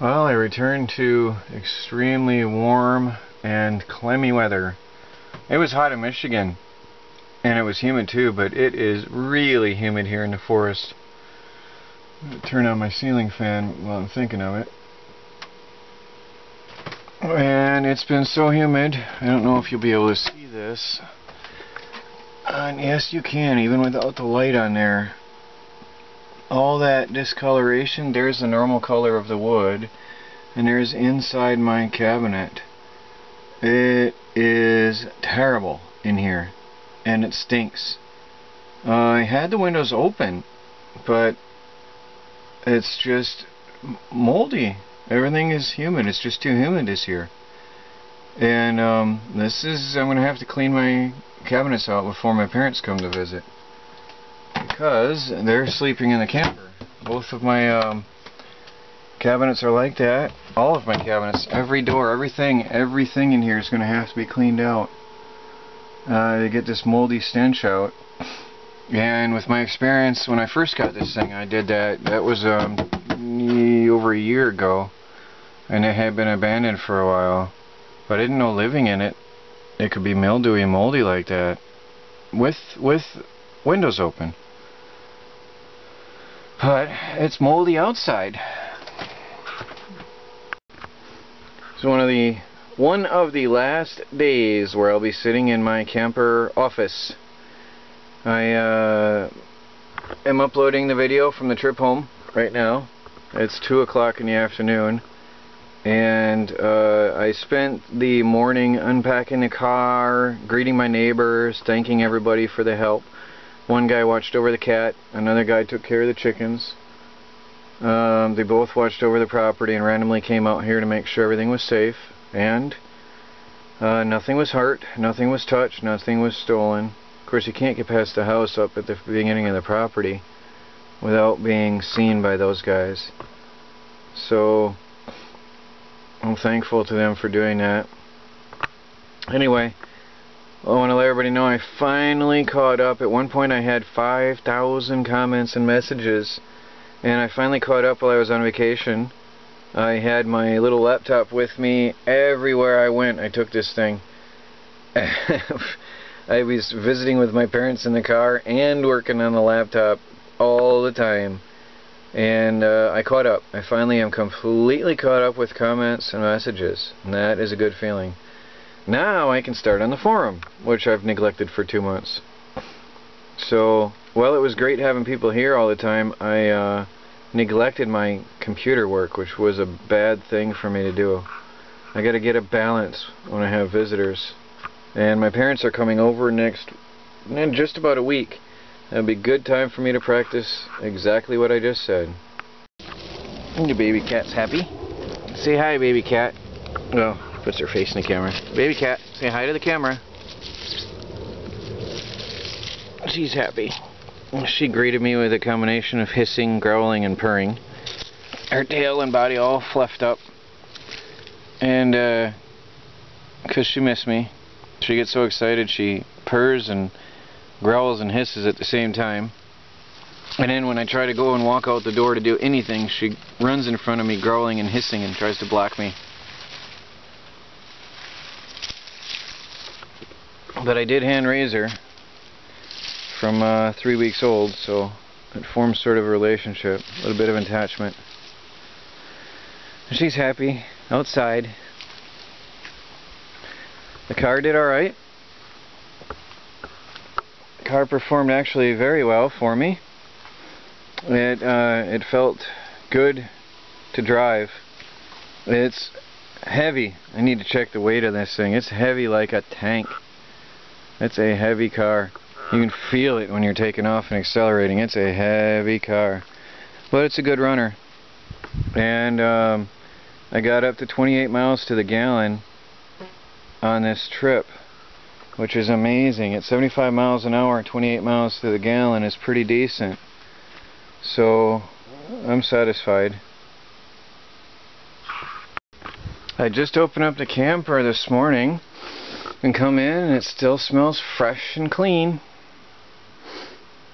Well, I returned to extremely warm and clammy weather. It was hot in Michigan, and it was humid too, but it is really humid here in the forest. I'm going to turn on my ceiling fan while I'm thinking of it. And it's been so humid, I don't know if you'll be able to see this. And yes, you can, even without the light on there. All that discoloration, there's the normal color of the wood, and there's inside my cabinet. It is terrible in here, and it stinks. I had the windows open, but it's just moldy. Everything is humid. It's just too humid this year. And I'm going to have to clean my cabinets out before my parents come to visit, because they're sleeping in the camper. Both of my cabinets are like that. All of my cabinets, every door, everything in here is going to have to be cleaned out to get this moldy stench out. And with my experience, when I first got this thing, I did that. That was over a year ago, and it had been abandoned for a while. But I didn't know living in it, it could be mildewy and moldy like that with windows open. But it's moldy outside. It's one of the last days where I'll be sitting in my camper office. I am uploading the video from the trip home right now. It's 2 o'clock in the afternoon, and I spent the morning unpacking the car, greeting my neighbors, thanking everybody for the help. One guy watched over the cat, another guy took care of the chickens. They both watched over the property and randomly came out here to make sure everything was safe, and nothing was hurt, nothing was touched, nothing was stolen. Of course, you can't get past the house up at the beginning of the property without being seen by those guys. So I'm thankful to them for doing that. Anyway, I want to let everybody know I finally caught up. At one point I had 5,000 comments and messages, and I finally caught up while I was on vacation. I had my little laptop with me everywhere I went. I took this thing. I was visiting with my parents in the car and working on the laptop all the time. And I caught up. I finally am completely caught up with comments and messages, and that is a good feeling. Now I can start on the forum, which I've neglected for 2 months. So, while it was great having people here all the time, I neglected my computer work, which was a bad thing for me to do. I gotta get a balance when I have visitors. And my parents are coming over in just about a week. That'll be a good time for me to practice exactly what I just said. And the baby cat's happy. Say hi, baby cat. Oh. Puts her face in the camera. Baby cat, say hi to the camera. She's happy. She greeted me with a combination of hissing, growling, and purring. Her tail and body all fluffed up. And, 'cause she missed me. She gets so excited she purrs and growls and hisses at the same time. And then when I try to go and walk out the door to do anything, she runs in front of me growling and hissing and tries to block me. But I did hand raise her from 3 weeks old, so it forms sort of a relationship, a little bit of attachment. She's happy outside. The car did alright. The car performed actually very well for me. It felt good to drive. It's heavy. I need to check the weight of this thing. It's heavy like a tank. It's a heavy car. You can feel it when you're taking off and accelerating. It's a heavy car. But it's a good runner. And I got up to 28 miles to the gallon on this trip, which is amazing. At 75 miles an hour, 28 miles to the gallon is pretty decent. So I'm satisfied. I just opened up the camper this morning and come in, and it still smells fresh and clean.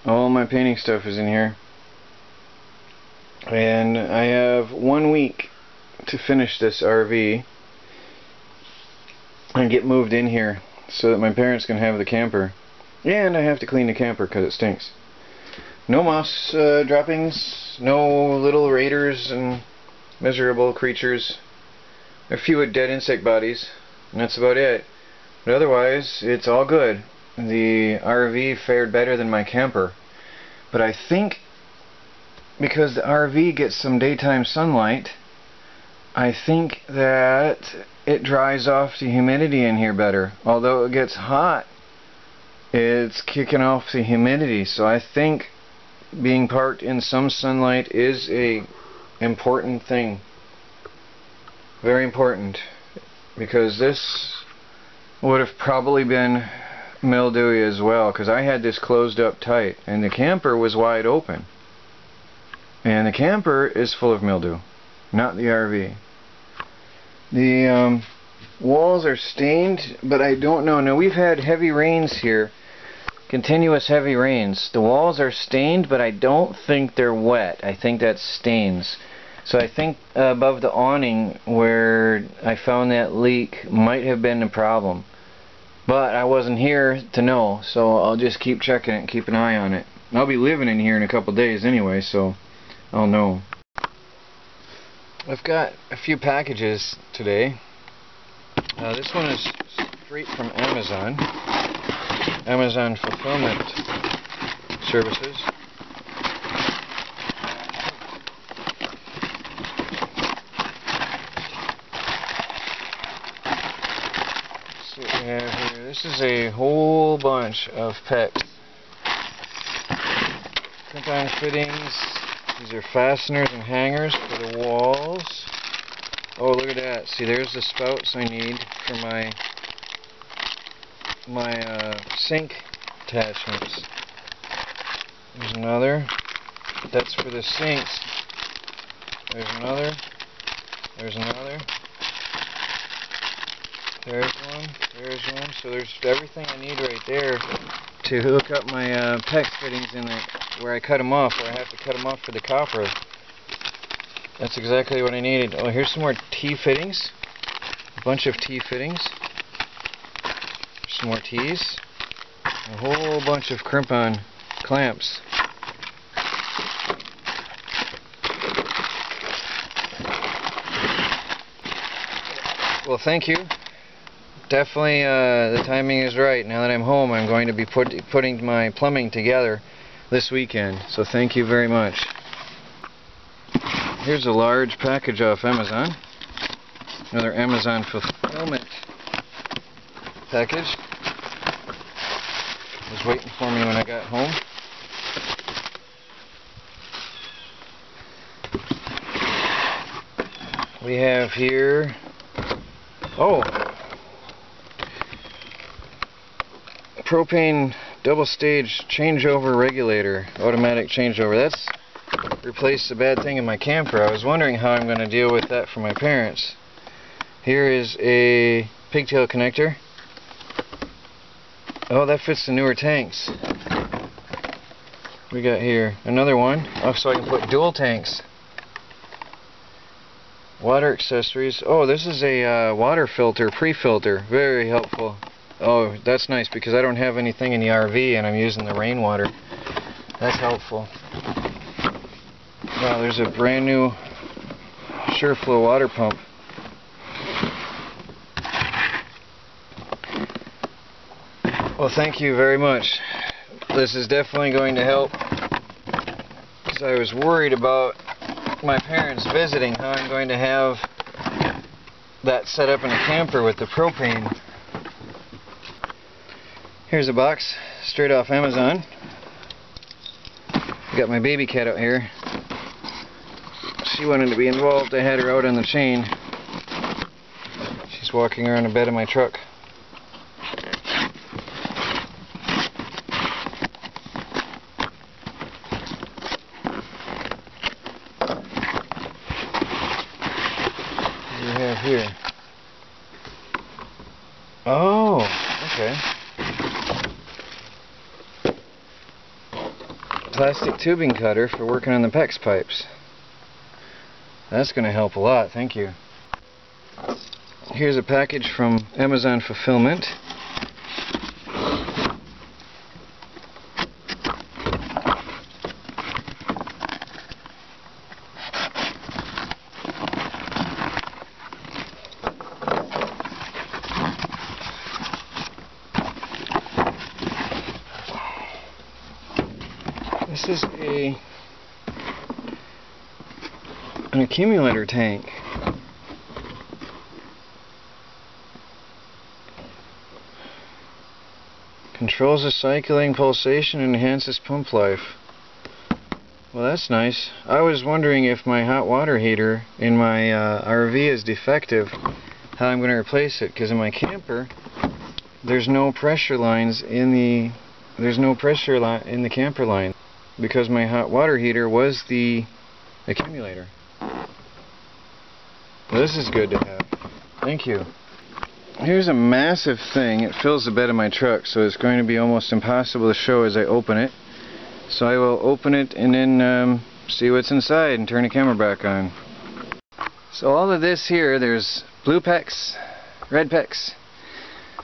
All my painting stuff is in here. And I have 1 week to finish this RV and get moved in here so that my parents can have the camper. And I have to clean the camper because it stinks. No moss droppings, no little raiders and miserable creatures. A few dead insect bodies, and that's about it. But otherwise, it's all good. The RV fared better than my camper. But I think because the RV gets some daytime sunlight, I think that it dries off the humidity in here better. Although it gets hot, it's kicking off the humidity. So I think being parked in some sunlight is a important thing. Very important. Because this would have probably been mildewy as well, because I had this closed up tight and the camper was wide open. And the camper is full of mildew, not the RV. The walls are stained, but I don't know. Now we've had heavy rains here, continuous heavy rains. The walls are stained, but I don't think they're wet. I think that's stains. So I think above the awning where I found that leak might have been a problem. But I wasn't here to know, so I'll just keep checking it and keep an eye on it. I'll be living in here in a couple days anyway, so I'll know. I've got a few packages today. This one is straight from Amazon. Amazon fulfillment services. Let's see what we have here. This is a whole bunch of PEX. Crimp-on fittings. These are fasteners and hangers for the walls. Oh, look at that. See, there's the spouts I need for my sink attachments. There's another. That's for the sinks. There's another. There's another. There's one. There's one. So there's everything I need right there to hook up my PEX fittings in there where I cut them off, where I have to cut them off for the copper. That's exactly what I needed. Oh, here's some more T fittings. A bunch of T fittings. Some more T's. A whole bunch of crimp-on clamps. Well, thank you. Definitely the timing is right. Now that I'm home, I'm going to be putting my plumbing together this weekend. So thank you very much. Here's a large package off Amazon. Another Amazon fulfillment package. It was waiting for me when I got home. We have here, oh, propane double stage changeover regulator, automatic changeover. That's replaced the bad thing in my camper. I was wondering how I'm going to deal with that for my parents. Here is a pigtail connector. Oh, that fits the newer tanks. We got here another one. Oh, so I can put dual tanks. Water accessories. Oh, this is a water filter, pre-filter. Very helpful. Oh, that's nice because I don't have anything in the RV and I'm using the rainwater. That's helpful. Wow, there's a brand new SureFlow water pump. Well, thank you very much. This is definitely going to help because I was worried about my parents visiting, how I'm going to have that set up in a camper with the propane. Here's a box straight off Amazon. Got my baby cat out here. She wanted to be involved. I had her out on the chain. She's walking around the bed of my truck. What do we have here? Oh, okay. Plastic tubing cutter for working on the PEX pipes. That's going to help a lot, thank you. Here's a package from Amazon Fulfillment. This is an accumulator tank. Controls the cycling pulsation and enhances pump life. Well, that's nice. I was wondering if my hot water heater in my RV is defective, how I'm going to replace it, because in my camper there's no pressure lines in the camper line, because my hot water heater was the accumulator. Well, this is good to have. Thank you. Here's a massive thing. It fills the bed of my truck, so it's going to be almost impossible to show as I open it. So I will open it and then see what's inside and turn the camera back on. So all of this here, there's blue PEX, red PEX,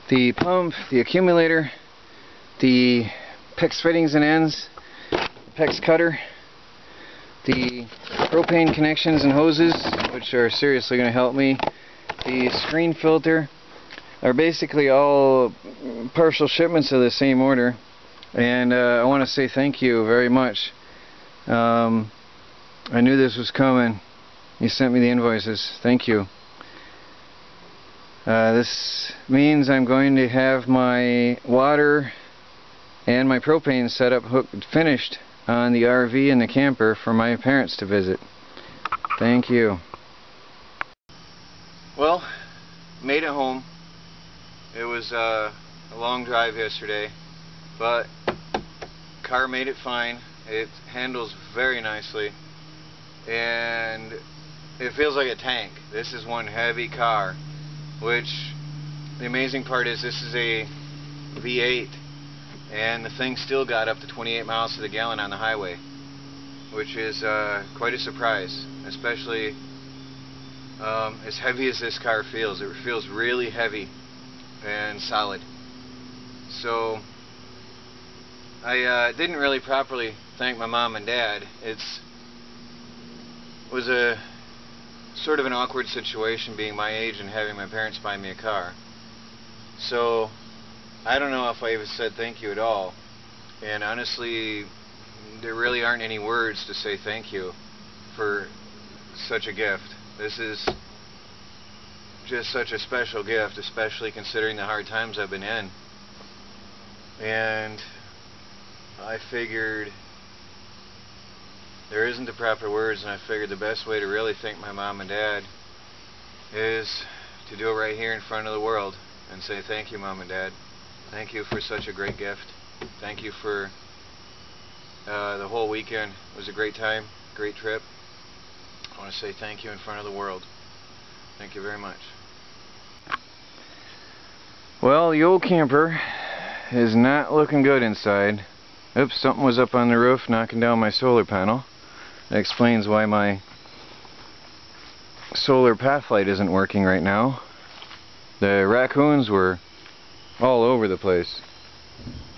the pump, the accumulator, the PEX fittings and ends, the PEX cutter, the propane connections and hoses, which are seriously going to help me, the screen filter, are basically all partial shipments of the same order. And I want to say thank you very much. I knew this was coming. You sent me the invoices. Thank you. This means I'm going to have my water and my propane setup finished on the RV and the camper for my parents to visit. Thank you. Well, made it home. It was a long drive yesterday, but car made it fine. It handles very nicely, and it feels like a tank. This is one heavy car, which the amazing part is this is a V8, and the thing still got up to 28 miles to the gallon on the highway, which is quite a surprise, especially as heavy as this car feels. It feels really heavy and solid. So I didn't really properly thank my mom and dad. It was a sort of an awkward situation being my age and having my parents buy me a car. So I don't know if I even said thank you at all, and honestly there really aren't any words to say thank you for such a gift. This is just such a special gift, especially considering the hard times I've been in. And I figured there isn't the proper words, and I figured the best way to really thank my mom and dad is to do it right here in front of the world and say thank you, Mom and Dad. Thank you for such a great gift. Thank you for the whole weekend. It was a great time, great trip. I want to say thank you in front of the world. Thank you very much. Well, the old camper is not looking good inside. Oops, something was up on the roof knocking down my solar panel. That explains why my solar path light isn't working right now. The raccoons were all over the place.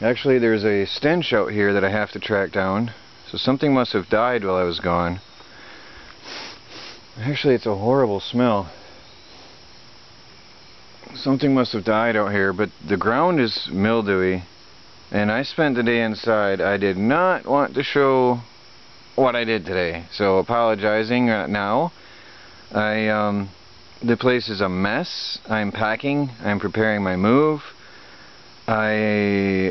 Actually, there's a stench out here that I have to track down. So something must have died while I was gone. Actually, it's a horrible smell. Something must have died out here, but the ground is mildewy, and I spent the day inside. I did not want to show what I did today, so apologizing now. The place is a mess. I'm packing. I'm preparing my move. I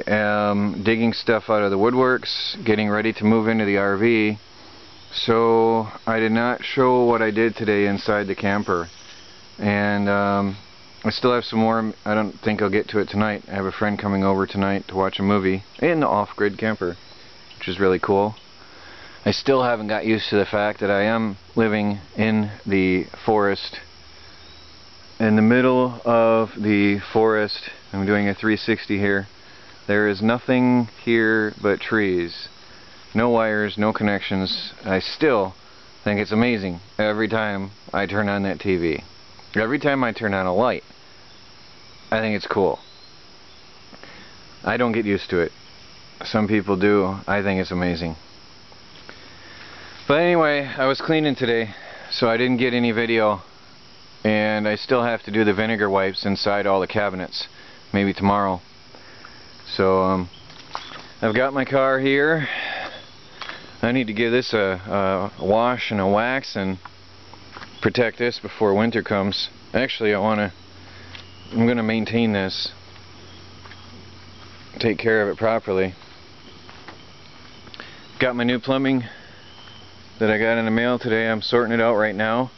am digging stuff out of the woodworks, getting ready to move into the RV. So I did not show what I did today inside the camper, and I still have some more. I don't think I'll get to it tonight. I have a friend coming over tonight to watch a movie in the off-grid camper, which is really cool. I still haven't got used to the fact that I am living in the forest, in the middle of the forest. I'm doing a 360 here. There is nothing here but trees. No wires, no connections. I still I think it's amazing every time I turn on that TV. Every time I turn on a light, I think it's cool. I don't get used to it. Some people do. I think it's amazing. But anyway, I was cleaning today, so I didn't get any video. And I still have to do the vinegar wipes inside all the cabinets. Maybe tomorrow. So, I've got my car here. I need to give this a wash and a wax and protect this before winter comes. Actually, I'm going to maintain this, take care of it properly. Got my new plumbing that I got in the mail today. I'm sorting it out right now,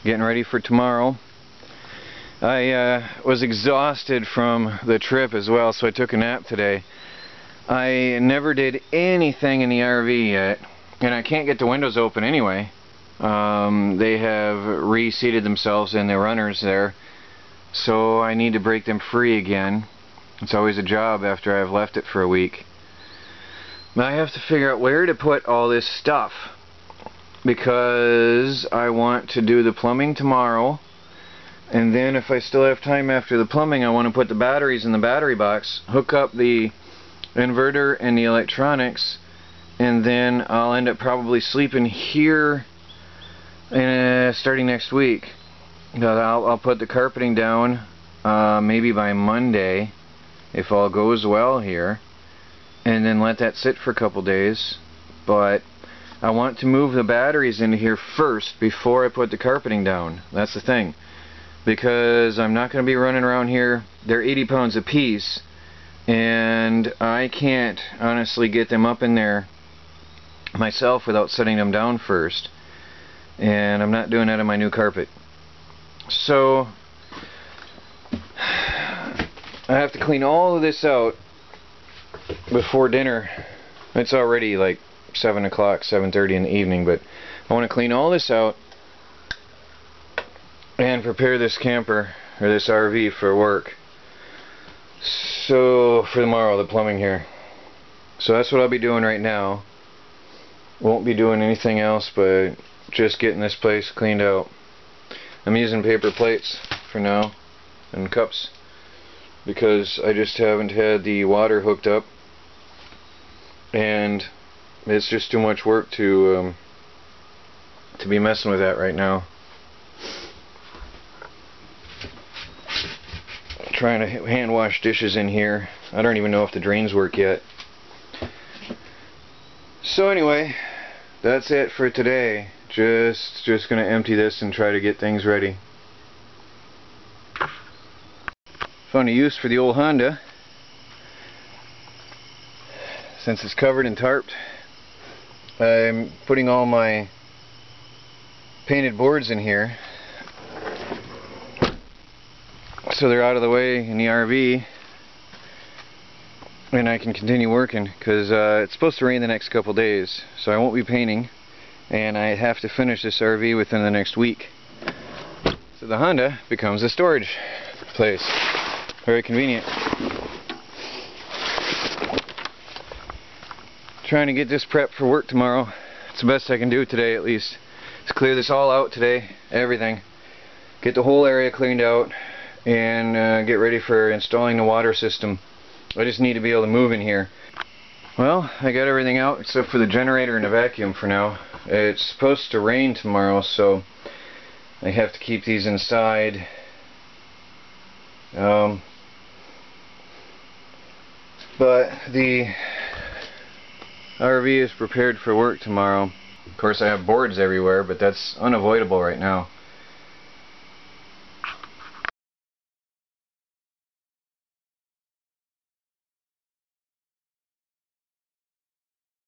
getting ready for tomorrow. I was exhausted from the trip as well, so I took a nap today. I never did anything in the RV yet, and I can't get the windows open anyway. They have reseated themselves in the runners there, so I need to break them free again. It's always a job after I've left it for a week. But I have to figure out where to put all this stuff, because I want to do the plumbing tomorrow, and then if I still have time after the plumbing, I want to put the batteries in the battery box, hook up the inverter and the electronics, and then I'll end up probably sleeping here starting next week. I'll put the carpeting down maybe by Monday if all goes well here, and then let that sit for a couple days. But I want to move the batteries into here first before I put the carpeting down. That's the thing, because I'm not going to be running around here. They're 80 pounds a piece, and I can't honestly get them up in there myself without setting them down first, and I'm not doing that on my new carpet. So I have to clean all of this out before dinner. It's already like 7 o'clock, 7:30 in the evening, but I want to clean all this out and prepare this camper, or this RV, for work. So for tomorrow, the plumbing here. So that's what I'll be doing right now. Won't be doing anything else but just getting this place cleaned out. I'm using paper plates for now and cups, because I just haven't had the water hooked up, and it's just too much work to be messing with that right now. Trying to hand wash dishes in here. I don't even know if the drains work yet. So anyway, that's it for today. Just gonna empty this and try to get things ready. Found a use for the old Honda, since it's covered and tarped. I'm putting all my painted boards in here, so they're out of the way in the RV, and I can continue working, because it's supposed to rain the next couple days, so I won't be painting, and I have to finish this RV within the next week. So the Honda becomes a storage place. Very convenient. Trying to get this prepped for work tomorrow. It's the best I can do today, at least. Let's clear this all out today, everything. Get the whole area cleaned out, and get ready for installing the water system. I just need to be able to move in here. Well, I got everything out except for the generator and the vacuum for now. It's supposed to rain tomorrow, so I have to keep these inside. But the RV is prepared for work tomorrow. Of course, I have boards everywhere, but that's unavoidable right now.